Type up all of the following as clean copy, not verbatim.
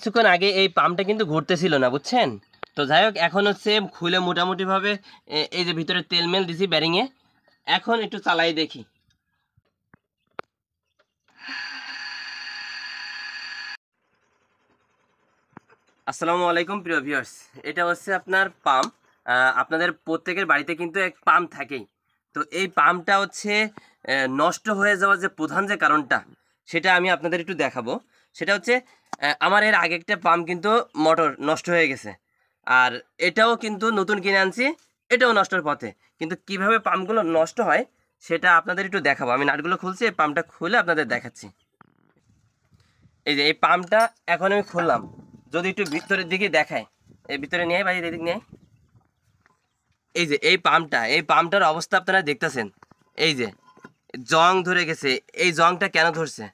কিছুক্ষণ আগে এই পাম্পটা কিন্তু ঘুরতেছিল না, বুঝছেন? তো যাই হোক, এখন হচ্ছে খুলে মোটামুটিভাবে এই যে ভিতরে তেল মেল দিছি ব্যারিংয়ে। এখন একটু চালাই দেখি। আসসালামু আলাইকুম প্রিয় ভিউয়ার্স, এটা হচ্ছে আপনার পাম্প। আপনাদের প্রত্যেকের বাড়িতে কিন্তু এক পাম্প থাকেই। তো এই পাম্পটা হচ্ছে নষ্ট হয়ে যাওয়ার যে প্রধান যে কারণটা, সেটা আমি আপনাদের একটু দেখাবো। সেটা হচ্ছে আমার এর আগে একটা পাম্প কিন্তু মোটর নষ্ট হয়ে গেছে, আর এটাও কিন্তু নতুন কিনে আনছি, এটাও নষ্টর পথে। কিন্তু কিভাবে পাম্পগুলো নষ্ট হয় সেটা আপনাদের একটু দেখাবো। আমি নাটগুলো খুলছি, এই পাম্পটা খুলে আপনাদের দেখাচ্ছি। এই যে এই পাম্পটা এখন আমি খুললাম, যদি একটু ভিতরের দিকে দেখায়, এই ভিতরে নিয়ে বাইরে এদিক নিয়ে। এই যে এই পাম্পটার অবস্থা আপনারা দেখতেছেন। এই যে জং ধরে গেছে। এই জংটা কেন ধরছে?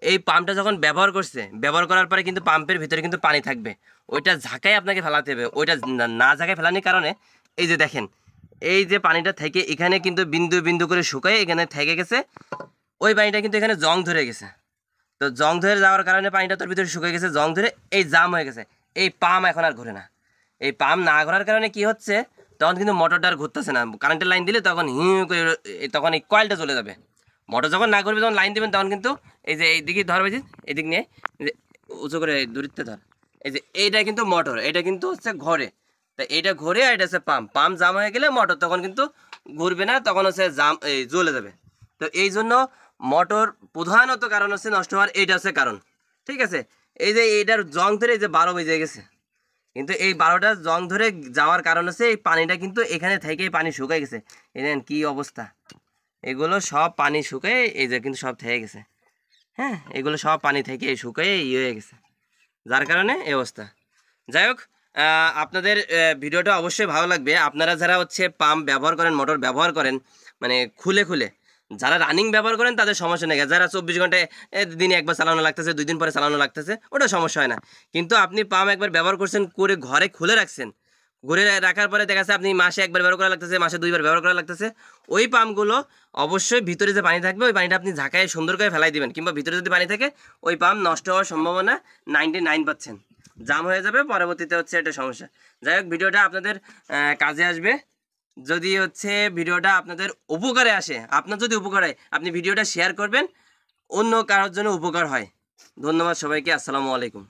এই পাম্পটা যখন ব্যবহার করছে, ব্যবহার করার পরে কিন্তু পাম্পের ভিতরে কিন্তু পানি থাকবে, ওইটা ঝাঁকায় আপনাকে ফেলাতে হবে। ওইটা না ঝাঁকায় ফেলানোর কারণে এই যে দেখেন, এই যে পানিটা থেকে এখানে কিন্তু বিন্দু বিন্দু করে শুকায় এখানে থেকে গেছে, ওই পানিটা কিন্তু এখানে জং ধরে গেছে। তো জং ধরে যাওয়ার কারণে পানিটা তোর ভিতরে শুকিয়ে গেছে, জং ধরে এই জাম হয়ে গেছে। এই পাম্প এখন আর ঘোরে না। এই পাম্প না ঘোরার কারণে কি হচ্ছে, তখন কিন্তু মোটরটা আর ঘুরতেছে না। কারেন্টের লাইন দিলে তখন করে তখন এই কয়েলটা চলে যাবে। মোটর যখন না ঘুরবে, যখন লাইন দেবেন তখন কিন্তু এই যে এইদিকে ধরবে, যে এদিক নিয়ে যে উঁচু করে দূরিত্বে ধর। এই যে এইটা কিন্তু মোটর, এটা কিন্তু হচ্ছে ঘরে। তা এইটা ঘুরে আর এটা হচ্ছে পাম্প। পাম্প জাম হয়ে গেলে মোটর তখন কিন্তু ঘুরবে না, তখন হচ্ছে জাম এই জ্বলে যাবে। তো এই জন্য মোটর প্রধানত কারণ হচ্ছে নষ্ট হওয়ার, এইটা হচ্ছে কারণ। ঠিক আছে, এই যে এইটার জং ধরে এই যে 12 বেজে গেছে, কিন্তু এই 12টা জং ধরে যাওয়ার কারণ হচ্ছে এই পানিটা কিন্তু এখানে থেকেই পানি শুকাই গেছে। এই দেখেন কী অবস্থা, এগুলো সব পানি শুকায় এই যে কিন্তু সব থেকে গেছে। হ্যাঁ, এগুলো সব পানি থেকে শুকায় ইয়ে হয়ে গেছে, যার কারণে এই অবস্থা। যাই হোক, আপনাদের ভিডিওটা অবশ্যই ভালো লাগবে। আপনারা যারা হচ্ছে পাম্প ব্যবহার করেন, মোটর ব্যবহার করেন, মানে খুলে খুলে, যারা রানিং ব্যবহার করেন তাদের সমস্যা নেই। যারা 24 ঘন্টায় দিনে একবার চালানো লাগতেছে, 2 দিন পরে চালানো লাগতেছে, ওটা সমস্যা হয় না। কিন্তু আপনি পাম্প একবার ব্যবহার করছেন, করে ঘরে খুলে রাখছেন, ঘুরে রাখার পরে দেখা যাচ্ছে আপনি মাসে একবার ব্যবহার করা লাগতেছে, মাসে 2বার ব্যবহার করা লাগতেছে, ওই পাম্পগুলো অবশ্যই ভিতরে যে পানি থাকবে ওই পানিটা আপনি ঝাঁকায় সুন্দর করে ফেলাই দিবেন। কিংবা ভিতরে যদি পানি থাকে, ওই পাম্প নষ্ট হওয়ার সম্ভাবনা 99%। জাম হয়ে যাবে, পরবর্তীতে হচ্ছে এটা সমস্যা। যাই হোক, ভিডিওটা আপনাদের কাজে আসবে। যদি হচ্ছে ভিডিওটা আপনাদের উপকারে আসে, আপনার যদি উপকার হয়, আপনি ভিডিওটা শেয়ার করবেন, অন্য কারোর জন্য উপকার হয়। ধন্যবাদ সবাইকে। আসসালামু আলাইকুম।